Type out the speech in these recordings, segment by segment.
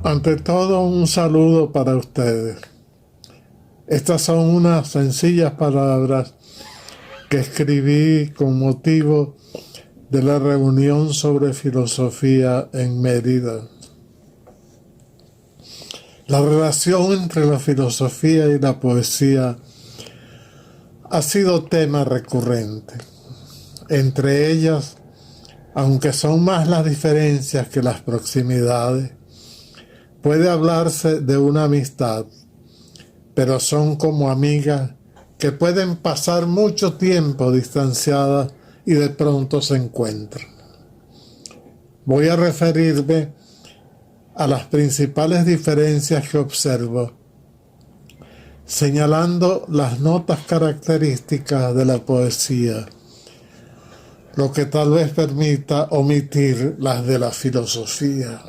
Ante todo, un saludo para ustedes. Estas son unas sencillas palabras que escribí con motivo de la reunión sobre filosofía en Mérida. La relación entre la filosofía y la poesía ha sido tema recurrente. Entre ellas, aunque son más las diferencias que las proximidades, puede hablarse de una amistad, pero son como amigas que pueden pasar mucho tiempo distanciadas y de pronto se encuentran. Voy a referirme a las principales diferencias que observo, señalando las notas características de la poesía, lo que tal vez permita omitir las de la filosofía.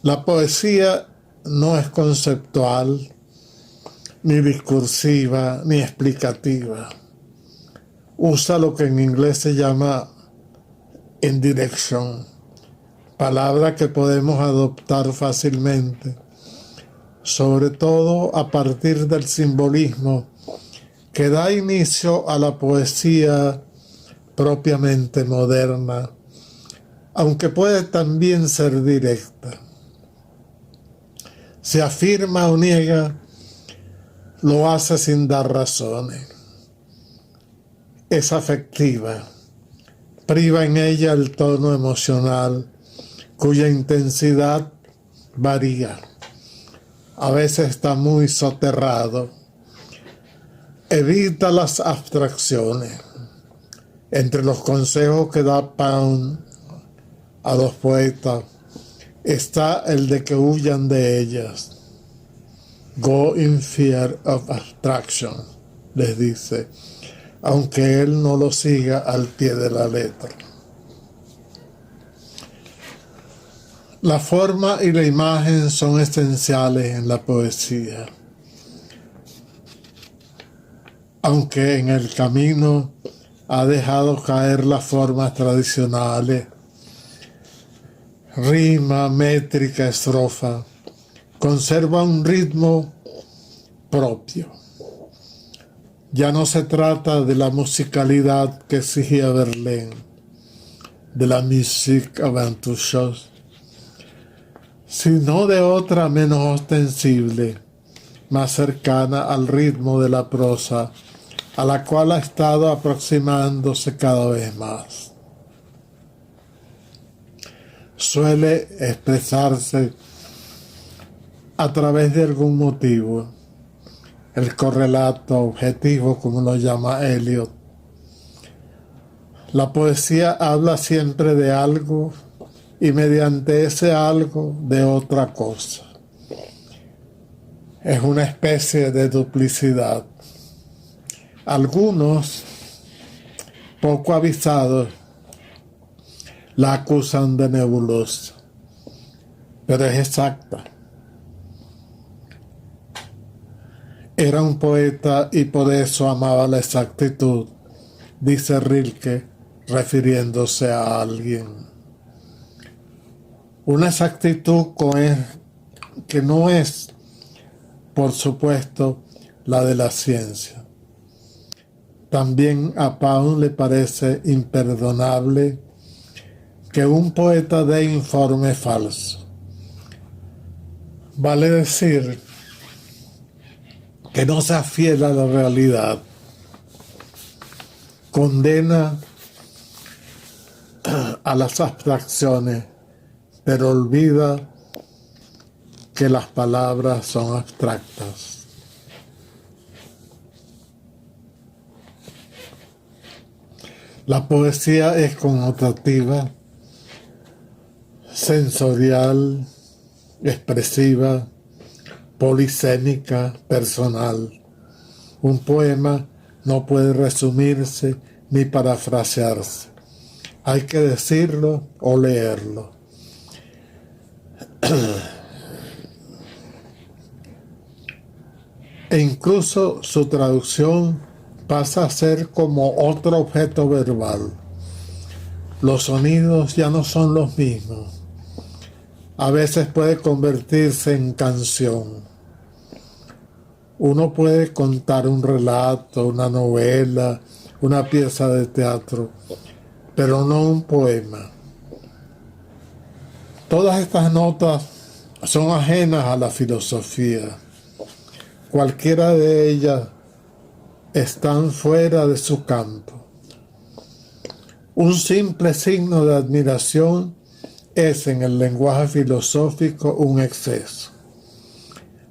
La poesía no es conceptual, ni discursiva, ni explicativa. Usa lo que en inglés se llama indirection, palabra que podemos adoptar fácilmente, sobre todo a partir del simbolismo que da inicio a la poesía propiamente moderna, aunque puede también ser directa. Se afirma o niega, lo hace sin dar razones. Es afectiva, priva en ella el tono emocional, cuya intensidad varía. A veces está muy soterrado. Evita las abstracciones. Entre los consejos que da Pound a los poetas está el de que huyan de ellas. Go in fear of abstraction, les dice, aunque él no lo siga al pie de la letra. La forma y la imagen son esenciales en la poesía, aunque en el camino ha dejado caer las formas tradicionales, rima, métrica, estrofa, conserva un ritmo propio. Ya no se trata de la musicalidad que exigía Verlaine, de la musique avant toute chose, sino de otra menos ostensible, más cercana al ritmo de la prosa, a la cual ha estado aproximándose cada vez más. Suele expresarse a través de algún motivo, el correlato objetivo, como lo llama Eliot. La poesía habla siempre de algo y mediante ese algo de otra cosa. Es una especie de duplicidad. Algunos, poco avisados, la acusan de nebulosa, pero es exacta. Era un poeta y por eso amaba la exactitud, dice Rilke, refiriéndose a alguien. Una exactitud que no es, por supuesto, la de la ciencia. También a Pound le parece imperdonable que un poeta dé informe falso. Vale decir que no se afiela a la realidad. Condena a las abstracciones, pero olvida que las palabras son abstractas. La poesía es connotativa, sensorial, expresiva, polisémica, personal. Un poema no puede resumirse ni parafrasearse. Hay que decirlo o leerlo. E incluso su traducción pasa a ser como otro objeto verbal. Los sonidos ya no son los mismos. A veces puede convertirse en canción. Uno puede contar un relato, una novela, una pieza de teatro, pero no un poema. Todas estas notas son ajenas a la filosofía. Cualquiera de ellas están fuera de su campo. Un simple signo de admiración es en el lenguaje filosófico un exceso.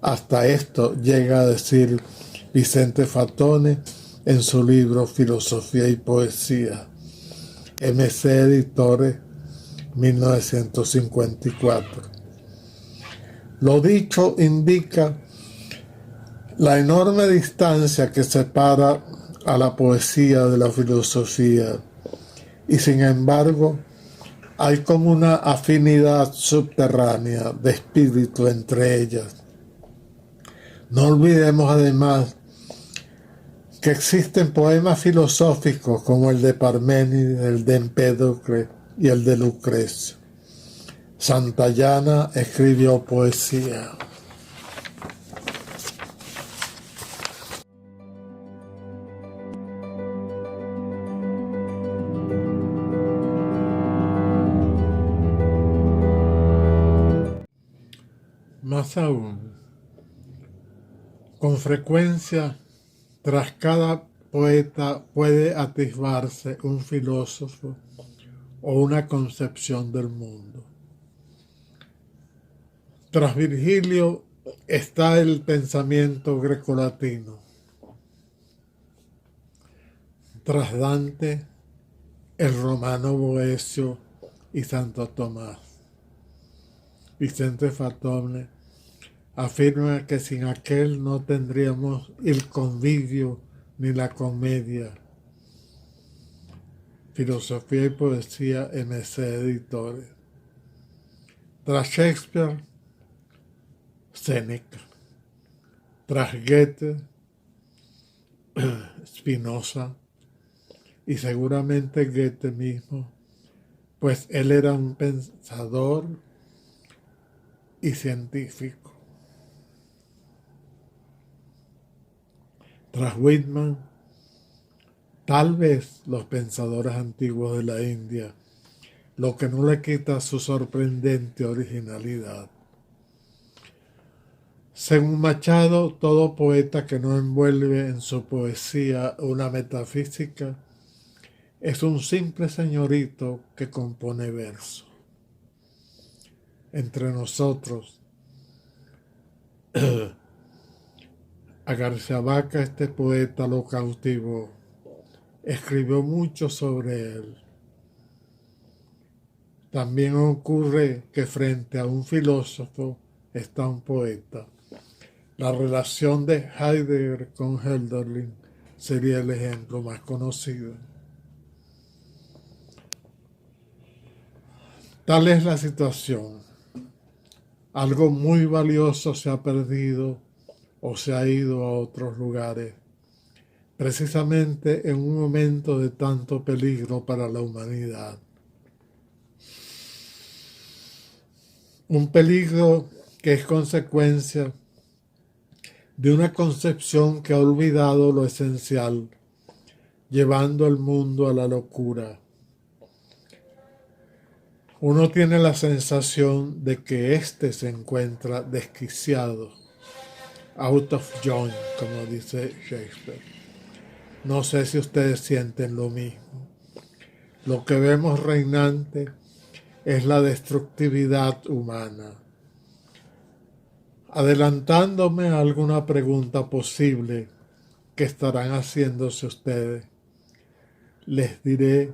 Hasta esto llega a decir Vicente Fatone en su libro Filosofía y Poesía, MC Editores, 1954. Lo dicho indica la enorme distancia que separa a la poesía de la filosofía, y sin embargo hay como una afinidad subterránea de espíritu entre ellas. No olvidemos además que existen poemas filosóficos como el de Parménides, el de Empédocle y el de Lucrecio. Santayana escribió poesía. Más aún, con frecuencia, tras cada poeta puede atisbarse un filósofo o una concepción del mundo. Tras Virgilio está el pensamiento grecolatino. Tras Dante, el romano Boecio y Santo Tomás. Vicente Fatone afirma que sin aquel no tendríamos el convivio ni la comedia. Filosofía y Poesía, MC Editores. Tras Shakespeare, Séneca. Tras Goethe, Spinoza, y seguramente Goethe mismo, pues él era un pensador y científico. Tras Whitman, tal vez los pensadores antiguos de la India, lo que no le quita su sorprendente originalidad. Según Machado, todo poeta que no envuelve en su poesía una metafísica es un simple señorito que compone verso. Entre nosotros, a García Vaca este poeta lo cautivó. Escribió mucho sobre él. También ocurre que frente a un filósofo está un poeta. La relación de Heidegger con Hölderlin sería el ejemplo más conocido. Tal es la situación. Algo muy valioso se ha perdido o se ha ido a otros lugares, precisamente en un momento de tanto peligro para la humanidad. Un peligro que es consecuencia de una concepción que ha olvidado lo esencial, llevando al mundo a la locura. Uno tiene la sensación de que éste se encuentra desquiciado, out of joint, como dice Shakespeare. No sé si ustedes sienten lo mismo. Lo que vemos reinante es la destructividad humana. Adelantándome a alguna pregunta posible que estarán haciéndose ustedes, les diré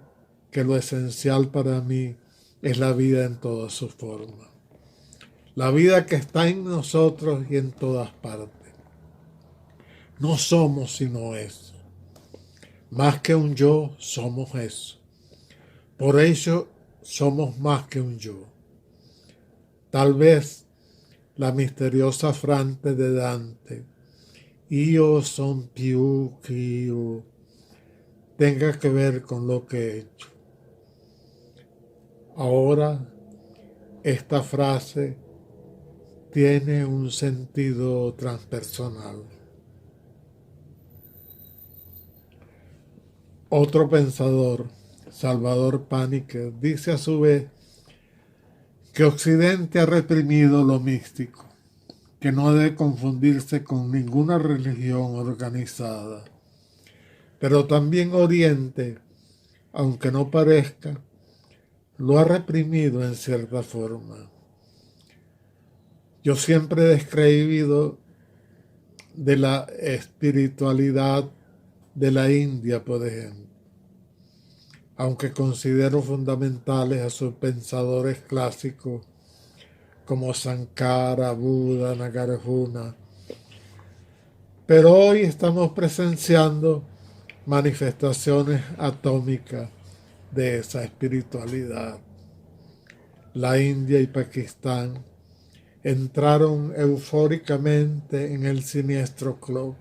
que lo esencial para mí es la vida en todas sus formas. La vida que está en nosotros y en todas partes. No somos sino eso. Más que un yo, somos eso. Por ello, somos más que un yo. Tal vez la misteriosa frase de Dante, Io son più che io, tenga que ver con lo que he hecho. Ahora esta frase tiene un sentido transpersonal. Otro pensador, Salvador Paniker, dice a su vez que Occidente ha reprimido lo místico, que no debe confundirse con ninguna religión organizada. Pero también Oriente, aunque no parezca, lo ha reprimido en cierta forma. Yo siempre he descreído de la espiritualidad de la India, por ejemplo, aunque considero fundamentales a sus pensadores clásicos como Sankara, Buda, Nagarjuna. Pero hoy estamos presenciando manifestaciones atómicas de esa espiritualidad. La India y Pakistán entraron eufóricamente en el siniestro club.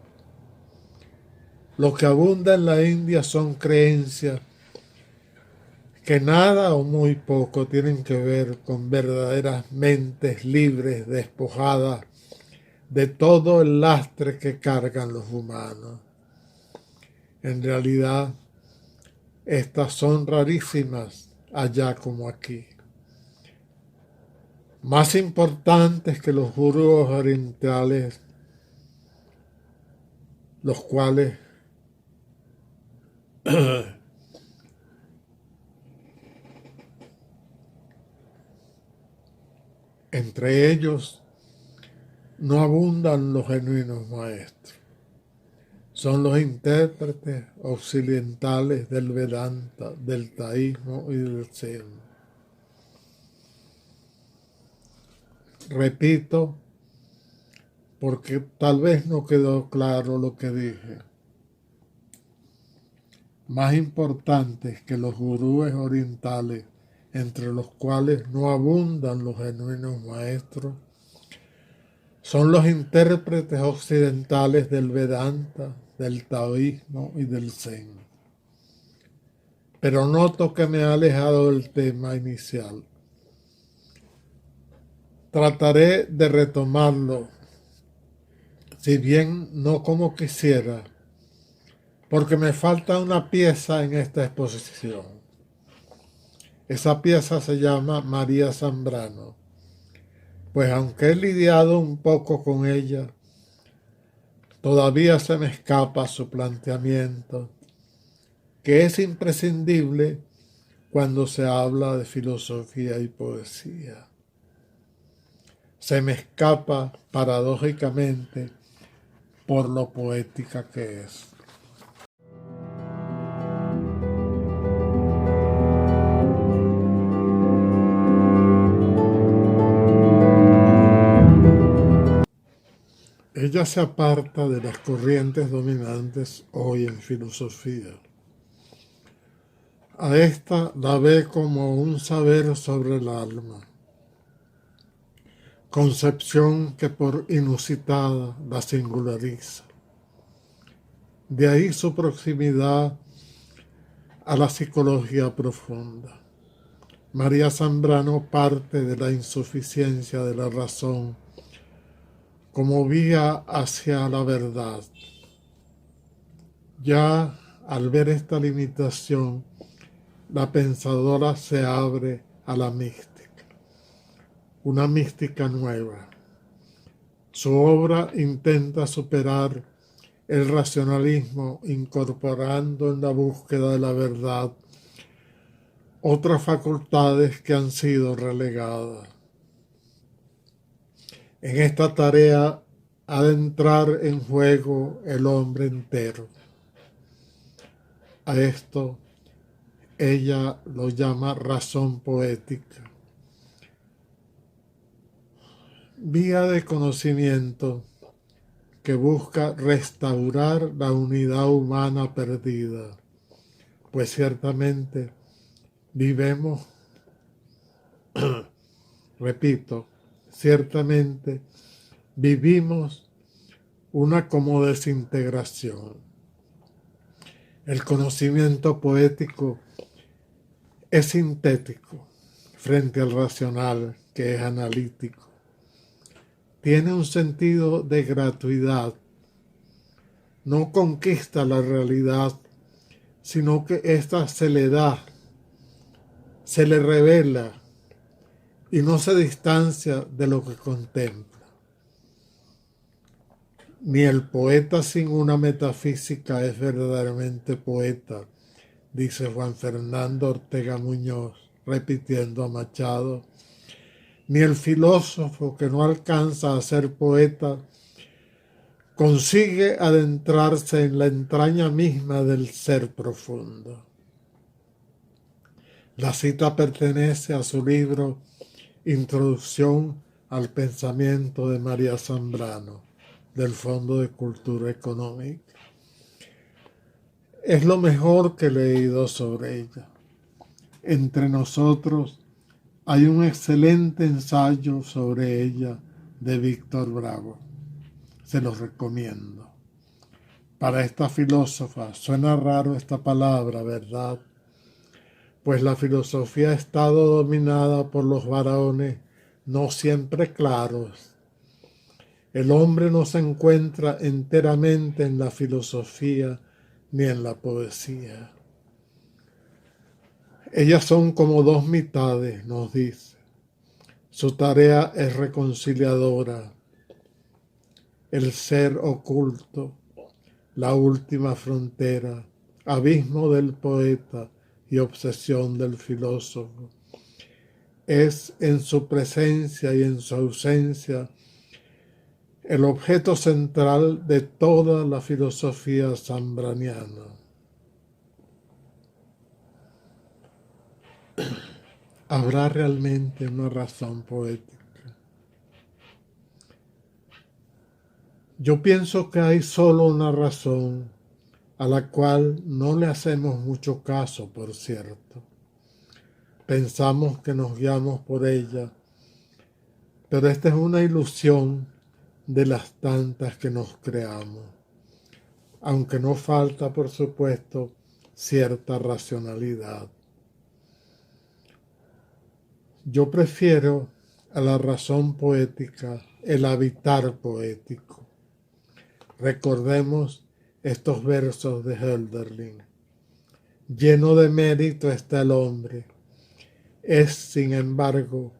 Lo que abunda en la India son creencias que nada o muy poco tienen que ver con verdaderas mentes libres, despojadas de todo el lastre que cargan los humanos. En realidad, estas son rarísimas allá como aquí. Más importantes que los gurús orientales, los cuales entre ellos no abundan los genuinos maestros. Son los intérpretes occidentales del Vedanta, del taoísmo y del Zen. Repito, porque tal vez no quedó claro lo que dije. Más importantes que los gurúes orientales, entre los cuales no abundan los genuinos maestros, son los intérpretes occidentales del Vedanta, del taoísmo y del Zen. Pero noto que me he alejado del tema inicial. Trataré de retomarlo, si bien no como quisiera, porque me falta una pieza en esta exposición. Esa pieza se llama María Zambrano, pues aunque he lidiado un poco con ella, todavía se me escapa su planteamiento, que es imprescindible cuando se habla de filosofía y poesía. Se me escapa paradójicamente por lo poética que es. Ella se aparta de las corrientes dominantes hoy en filosofía. A esta la ve como un saber sobre el alma, concepción que por inusitada la singulariza. De ahí su proximidad a la psicología profunda. María Zambrano parte de la insuficiencia de la razón como vía hacia la verdad. Ya al ver esta limitación, la pensadora se abre a la mística, una mística nueva. Su obra intenta superar el racionalismo incorporando en la búsqueda de la verdad otras facultades que han sido relegadas. En esta tarea ha de entrar en juego el hombre entero. A esto ella lo llama razón poética. Vía de conocimiento que busca restaurar la unidad humana perdida, pues ciertamente vivimos, repito, ciertamente vivimos una como desintegración. El conocimiento poético es sintético, frente al racional, que es analítico. Tiene un sentido de gratuidad. No conquista la realidad, sino que ésta se le da, se le revela y no se distancia de lo que contempla. Ni el poeta sin una metafísica es verdaderamente poeta, dice Juan Fernando Ortega Muñoz, repitiendo a Machado, ni el filósofo que no alcanza a ser poeta consigue adentrarse en la entraña misma del ser profundo. La cita pertenece a su libro Introducción al pensamiento de María Zambrano, del Fondo de Cultura Económica. Es lo mejor que he leído sobre ella. Entre nosotros hay un excelente ensayo sobre ella de Víctor Bravo. Se los recomiendo. Para esta filósofa suena raro esta palabra, ¿verdad? Pues la filosofía ha estado dominada por los varones no siempre claros. El hombre no se encuentra enteramente en la filosofía ni en la poesía. Ellas son como dos mitades, nos dice. Su tarea es reconciliadora. El ser oculto, la última frontera, abismo del poeta y obsesión del filósofo. Es en su presencia y en su ausencia el objeto central de toda la filosofía zambraniana. ¿Habrá realmente una razón poética? Yo pienso que hay solo una razón, a la cual no le hacemos mucho caso, por cierto. Pensamos que nos guiamos por ella, pero esta es una ilusión de las tantas que nos creamos, aunque no falta, por supuesto, cierta racionalidad. Yo prefiero a la razón poética el habitar poético. Recordemos estos versos de Hölderlin. Lleno de mérito está el hombre. Es, sin embargo,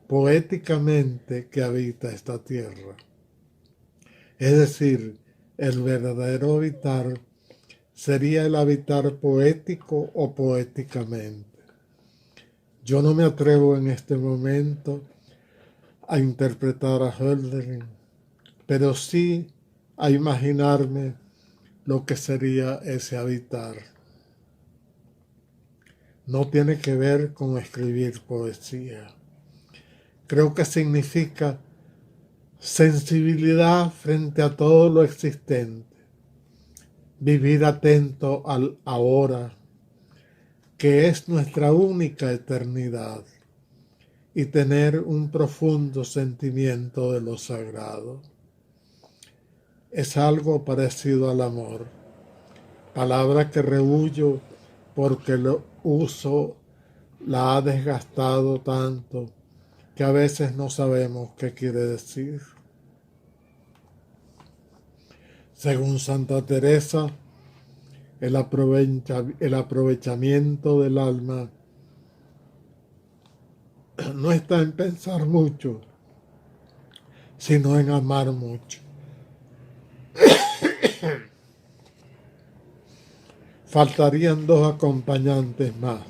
poéticamente que habita esta tierra. Es decir, el verdadero habitar sería el habitar poético o poéticamente. Yo no me atrevo en este momento a interpretar a Hölderlin, pero sí a imaginarme lo que sería ese habitar. No tiene que ver con escribir poesía. Creo que significa sensibilidad frente a todo lo existente, vivir atento al ahora, que es nuestra única eternidad, y tener un profundo sentimiento de lo sagrado. Es algo parecido al amor, palabra que rehuyo porque lo uso la ha desgastado tanto que a veces no sabemos qué quiere decir. Según Santa Teresa, el aprovechamiento del alma no está en pensar mucho, sino en amar mucho. Faltarían dos acompañantes más.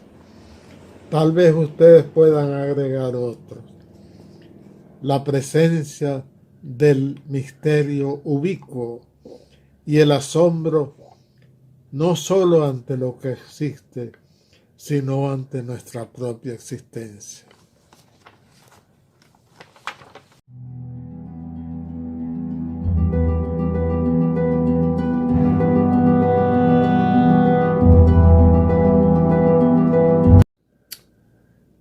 Tal vez ustedes puedan agregar otros. La presencia del misterio ubicuo y el asombro no solo ante lo que existe, sino ante nuestra propia existencia.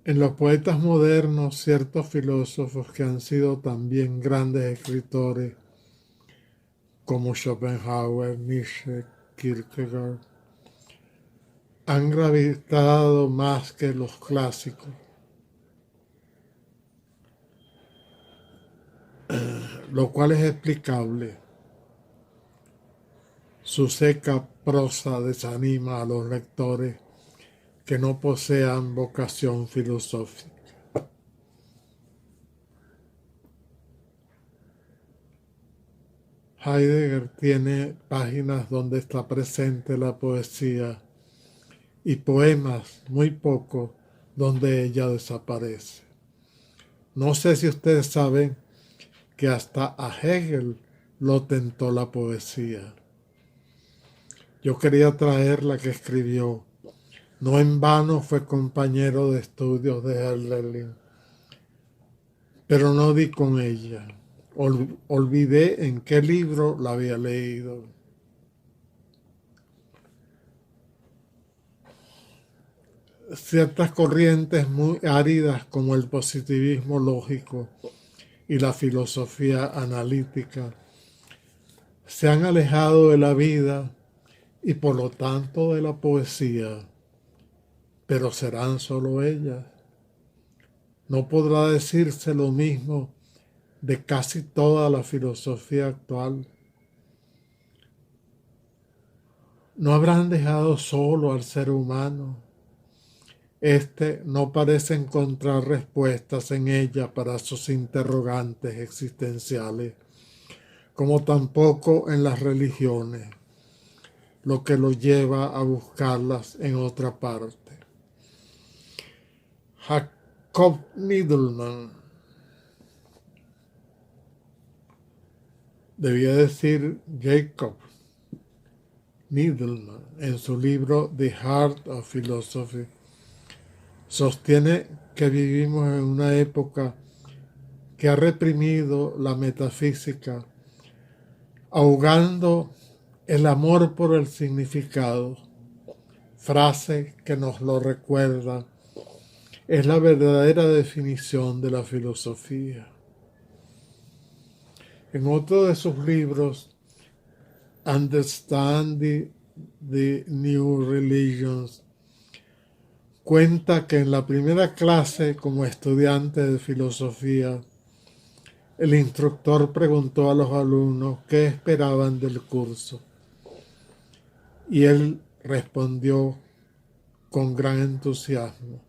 En los poetas modernos, ciertos filósofos que han sido también grandes escritores, como Schopenhauer, Nietzsche, Kierkegaard, han gravitado más que los clásicos. lo cual es explicable. Su seca prosa desanima a los lectores que no posean vocación filosófica. Heidegger tiene páginas donde está presente la poesía y poemas, muy pocos, donde ella desaparece. No sé si ustedes saben que hasta a Hegel lo tentó la poesía. Yo quería traer la que escribió. No en vano fue compañero de estudios de Hölderlin, pero no di con ella. Olvidé en qué libro la había leído. Ciertas corrientes muy áridas como el positivismo lógico y la filosofía analítica se han alejado de la vida y por lo tanto de la poesía, pero serán solo ellas. No podrá decirse lo mismo de casi toda la filosofía actual. No habrán dejado solo al ser humano. Este no parece encontrar respuestas en ella para sus interrogantes existenciales, como tampoco en las religiones, lo que lo lleva a buscarlas en otra parte. Jacob Needleman, debía decir Jacob Needleman, en su libro The Heart of Philosophy, sostiene que vivimos en una época que ha reprimido la metafísica, ahogando el amor por el significado. Frase que nos lo recuerda, es la verdadera definición de la filosofía. En otro de sus libros, Understanding the New Religions, cuenta que en la primera clase como estudiante de filosofía, el instructor preguntó a los alumnos qué esperaban del curso y él respondió con gran entusiasmo: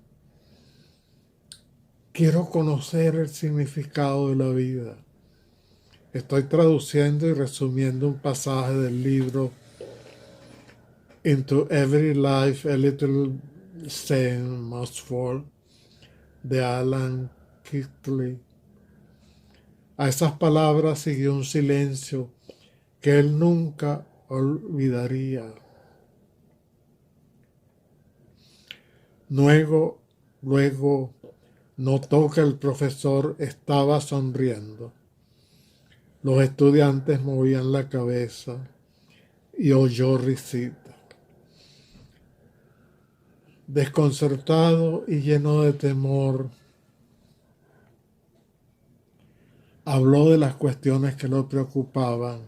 quiero conocer el significado de la vida. Estoy traduciendo y resumiendo un pasaje del libro Into Every Life a Little Saint Must Fall de Alan Kirtley. A esas palabras siguió un silencio que él nunca olvidaría. Luego notó que el profesor estaba sonriendo. Los estudiantes movían la cabeza y oyó risita. Desconcertado y lleno de temor, habló de las cuestiones que lo preocupaban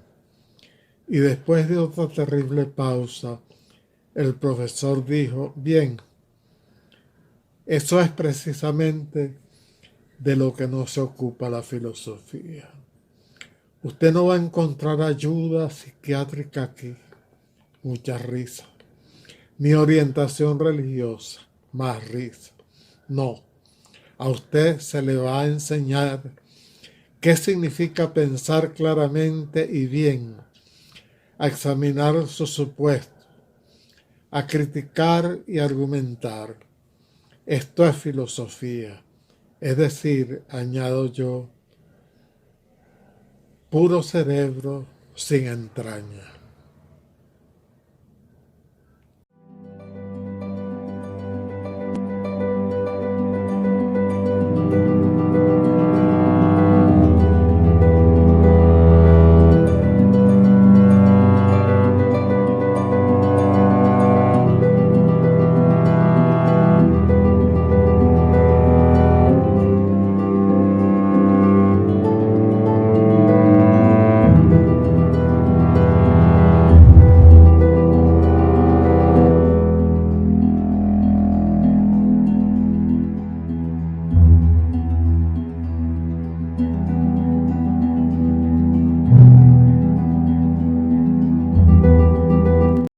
y después de otra terrible pausa, el profesor dijo: bien, eso es precisamente de lo que no se ocupa la filosofía. Usted no va a encontrar ayuda psiquiátrica aquí, mucha risa, ni orientación religiosa, más risa. No, a usted se le va a enseñar qué significa pensar claramente y bien, a examinar sus supuestos, a criticar y argumentar. Esto es filosofía, es decir, añado yo, puro cerebro sin entraña.